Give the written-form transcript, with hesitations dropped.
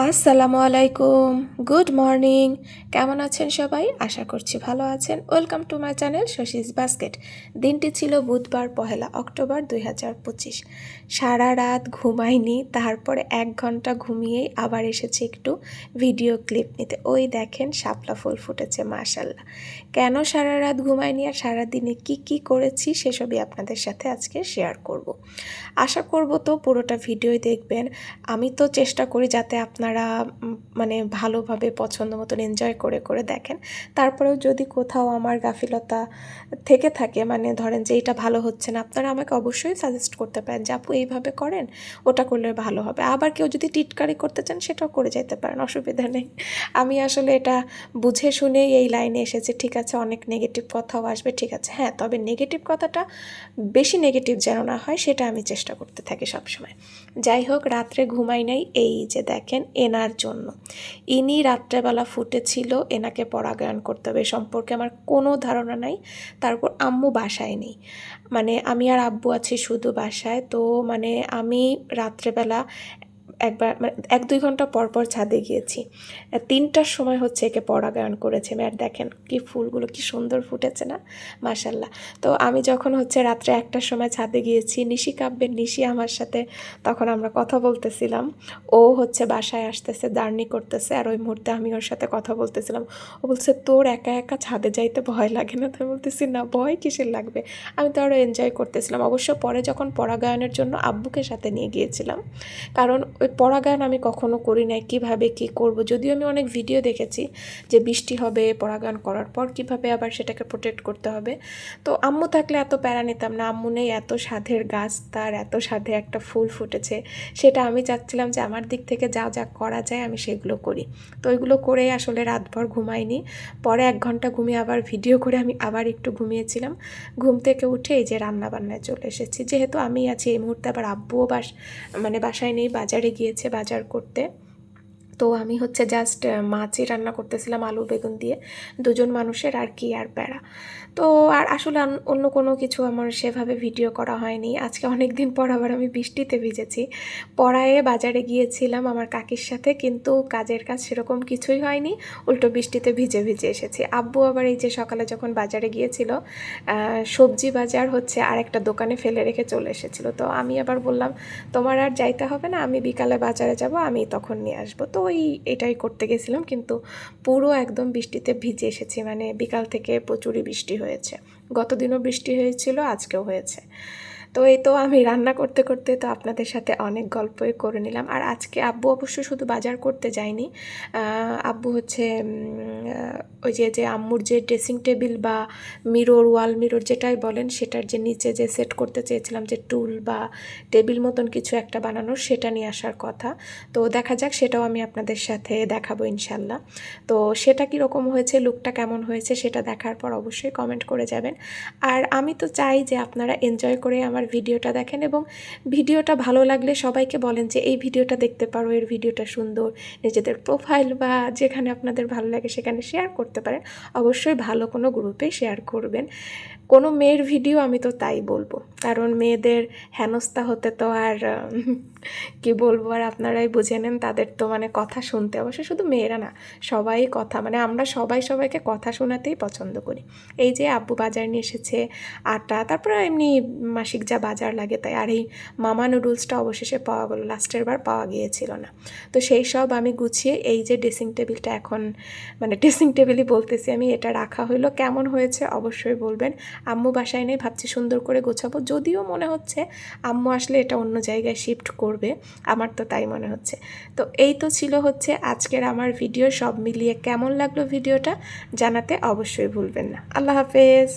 আসসালামু আলাইকুম, good morning. কেমন আছেন সবাই? আশা করছি ভালো আছেন। Welcome to my channel Shashi's basket. দিনটি ছিল বুধবার 1 অক্টোবর 2025। সারা রাত ঘুমাইনি, তারপরে 1 ঘন্টা ঘুমিয়েই আবার এসেছি একটু ভিডিও ক্লিপ নিতে। ওই দেখেন শাপলা ফুল ফুটেছে মাশাল্লাহ। কেন সারা রাত ঘুমাইনি আর সারাদিনে কি করেছি সেসবই আপনাদের সাথে আজকে শেয়ার করব। আশা করব তো পুরোটা ভিডিওই দেখবেন। আমি তো চেষ্টা করি যাতে আপনারা মানে ভালোভাবে পছন্দ মতন এনজয় করে দেখেন। তারপরেও যদি কোথাও আমার গাফিলতা থেকে থাকে, মানে ধরেন যে এটা ভালো হচ্ছে না, আপনারা আমাকে অবশ্যই সাজেস্ট করতে পারেন যে আপু এইভাবে করেন, ওটা করলে ভালো হবে। আবার কেউ যদি টিটকারি করতে চান সেটাও করে যেতে পারেন, অসুবিধা নেই। আমি আসলে এটা বুঝে শুনেই এই লাইনে এসেছি। ঠিক আছে, অনেক নেগেটিভ কথাও আসবে, ঠিক আছে, হ্যাঁ, তবে নেগেটিভ কথাটা বেশি নেগেটিভ যেন না হয় সেটা আমি চেষ্টা করতে থাকি সবসময়। যাই হোক, রাত্রে ঘুমাই নাই, এই যে দেখেন এনার জন্য। ইনি রাত্রেবেলা ফুটেছিল, এনাকে পরাগায়ন করতে হবে সম্পর্কে আমার কোনো ধারণা নাই। তারপর আম্মু বাসায় নেই, মানে আমি আর আব্বু আছি শুধু বাসায়। তো মানে আমি রাত্রেবেলা একবার মানে 1-2 ঘন্টা পর ছাদে গিয়েছি। 3টার সময় হচ্ছে একে পরাগায়ন করেছে। আর দেখেন কি ফুলগুলো কি সুন্দর ফুটেছে না, মাশাল্লাহ। তো আমি যখন হচ্ছে রাত্রে 1টার সময় ছাদে গিয়েছি, নিশি কাব্যের নিশি আমার সাথে, তখন আমরা কথা বলতেছিলাম। ও হচ্ছে বাসায় আসতেছে, জার্নি করতেছে, আর ওই মুহূর্তে আমি ওর সাথে কথা বলতেছিলাম। ও বলছে তোর একা একা ছাদে যাইতে ভয় লাগে না? তো বলতেছি না, ভয় কিসের লাগবে, আমি তো আরও এনজয় করতেছিলাম। অবশ্য পরে যখন পরাগায়নের জন্য আব্বুকে সাথে নিয়ে গিয়েছিলাম, কারণ ওই পরাগায়ন আমি কখনো করি নাই, কীভাবে কী করব। যদিও আমি অনেক ভিডিও দেখেছি যে বৃষ্টি হবে পরাগায়ন করার পর কীভাবে আবার সেটাকে প্রোটেক্ট করতে হবে। তো আম্মু থাকলে এত প্যারা নিতাম না। আম্মু নেই, এত স্বাদের গাছ, তার এত স্বাদে একটা ফুল ফুটেছে, সেটা আমি চাচ্ছিলাম যে আমার দিক থেকে যা যা করা যায় আমি সেগুলো করি। তো ওইগুলো করেই আসলে রাতভর ঘুমাইনি। পরে 1 ঘন্টা ঘুমিয়ে আবার ভিডিও করে আমি আবার একটু ঘুমিয়েছিলাম। ঘুম থেকে উঠে এই যে রান্নাবান্নায় চলে এসেছি। যেহেতু আমি আছি এই মুহূর্তে, আবার আব্বুও মানে বাসায় নেই, বাজারে গিয়েছে বাজার করতে। তো আমি হচ্ছে জাস্ট মাছই রান্না করতেছিলাম আলু বেগুন দিয়ে, 2জন মানুষের, আর কি আর প্যারা। তো আর আসলে অন্য কোনো কিছু আমার সেভাবে ভিডিও করা হয়নি। আজকে অনেক দিন পর আবার আমি বৃষ্টিতে ভিজেছি। পড়ায়ে বাজারে গিয়েছিলাম আমার কাকির সাথে, কিন্তু কাজের কাজ সেরকম কিছুই হয়নি, উল্টো বৃষ্টিতে ভিজে এসেছি। আব্বু আবার এই যে সকালে যখন বাজারে গিয়েছিল, সবজি বাজার হচ্ছে আর একটা দোকানে ফেলে রেখে চলে এসেছিলো। তো আমি আবার বললাম তোমার আর যাইতে হবে না, আমি বিকালে বাজারে যাব, আমি তখন নিয়ে আসবো। তো এটাই করতে গেছিলাম, কিন্তু পুরো একদম বৃষ্টিতে ভিজে এসেছি। মানে বিকাল থেকে প্রচুরই বৃষ্টি হয়েছে, গতদিনও বৃষ্টি হয়েছিল, আজকেও হয়েছে। তো এই তো আমি রান্না করতে তো আপনাদের সাথে অনেক গল্পই করে নিলাম। আর আজকে আব্বু অবশ্য শুধু বাজার করতে যায়নি, আব্বু হচ্ছে ওই যে আম্মুর যে ড্রেসিং টেবিল বা মিরর, ওয়াল মিরর যেটাই বলেন, সেটার যে নিচে যে সেট করতে চেয়েছিলাম, যে টুল বা টেবিল মতন কিছু একটা বানানোর, সেটা নিয়ে আসার কথা। তো দেখা যাক, সেটাও আমি আপনাদের সাথে দেখাবো ইনশাল্লাহ। তো সেটা কীরকম হয়েছে, লুকটা কেমন হয়েছে, সেটা দেখার পর অবশ্যই কমেন্ট করে যাবেন। আর আমি তো চাই যে আপনারা এনজয় করে আমার ভিডিওটা দেখেন, এবং ভিডিওটা ভালো লাগলে সবাইকে বলেন যে এই ভিডিওটা দেখতে পারো, এর ভিডিওটা সুন্দর, নিজেদের প্রোফাইল বা যেখানে আপনাদের ভালো লাগে সেখানে শেয়ার করতে পারেন। অবশ্যই ভালো কোনো গ্রুপে শেয়ার করবেন। কোনো মেয়ের ভিডিও আমি তো তাই বলবো, কারণ মেয়েদের হেনস্থা হতে তো আর কি বলবো, আর আপনারাই বুঝে নেন, তাদের তো মানে কথা শুনতে, অবশ্য শুধু মেয়েরা না, সবাই কথা, মানে আমরা সবাইকে কথা শোনাতেই পছন্দ করি। এই যে আব্বু বাজার নিয়ে এসেছে, আটা, তারপরে এমনি মাসিক যা বাজার লাগে তাই। আর এই মামা নুডলসটা অবশেষে পাওয়া গেলো, লাস্টের বার পাওয়া গিয়েছিল না। তো সেই সব আমি গুছিয়ে এই যে ড্রেসিং টেবিলটা, এখন মানে ড্রেসিং টেবিলই বলতেছি আমি, এটা রাখা হলো। কেমন হয়েছে অবশ্যই বলবেন। আম্মু বাসায় নেই, ভাবছি সুন্দর করে গোছাবো, যদিও মনে হচ্ছে আম্মু আসলে এটা অন্য জায়গায় শিফট করবে, আমার তো তাই মনে হচ্ছে। তো এই তো ছিল হচ্ছে আজকের আমার ভিডিও। সব মিলিয়ে কেমন লাগলো ভিডিওটা জানাতে অবশ্যই ভুলবেন না। আল্লাহ হাফেজ।